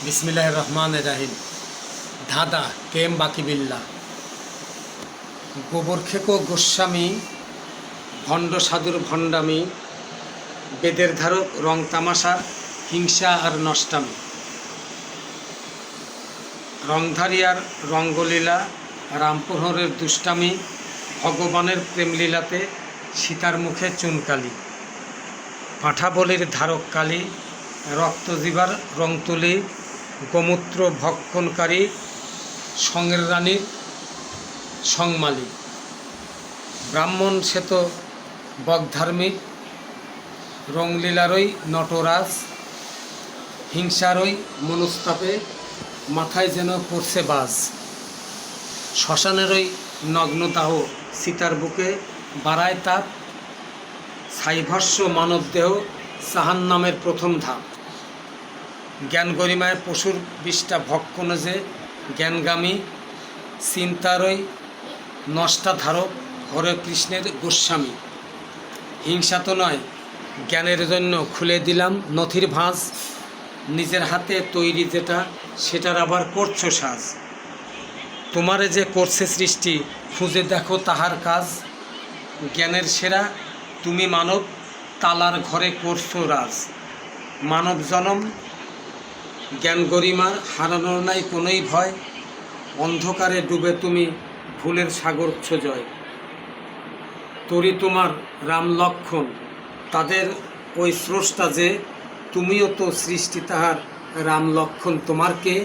বিসমিল্লাহির রহমানির রহিম। ধাঁধা কেম বাকি বিল্লা। গোবর খেকো গোস্বামী, ভণ্ড সাধুর ভণ্ডামি, বেদের ধারক রং তামাশা, হিংসা আর নষ্টামি। রংধারিয়ার রঙ্গলীলা, রামপ্রহরের দুষ্টামি, ভগবানের প্রেমলীলাতে সীতার মুখে চুনকালি। পাঁঠাবলির ধারক কালী, রক্তজিবার রং তুলি, গোমূত্র ভক্ষণকারী, সঙ্গের রানীর সংমালি। ব্রাহ্মণ শ্বেত বগধার্মিক, রংলীলারই নটরাজ, হিংসারই মনস্তাপে মাথায় যেন পড়ছে বাজ। শ্মশানেরই নগ্নদাহ সীতার বুকে বাড়ায় তাপ, ছাইভস্য মানবদেহ জাহান্নামের প্রথম ধাপ। জ্ঞান গরিমায় পশুর বিষ্ঠা ভক্ষণ যে জ্ঞানগামী, চিন্তারই নষ্টাধারক হরে কৃষ্ণের গোস্বামী। হিংসা তো নয়, জ্ঞানের জন্য খুলে দিলাম নথির ভাঁজ, নিজের হাতে তৈরি যেটা সেটার আবার করছো সাজ। তোমারে যে করছে সৃষ্টি, খুঁজে দেখো তাহার কাজ। জ্ঞানের সেরা তুমি মানব, তালার ঘরে করছো রাজ। মানব জনম জ্ঞান গরিমার, হারানোর নাই কোনোই ভয়। অন্ধকারে ডুবে তুমি ভুলের সাগর জয়। তরি তোমার রাম লক্ষণ, তাদের ওই স্রষ্টা যে, তুমিও তো সৃষ্টি তাহার রাম লক্ষণ। তোমার কে?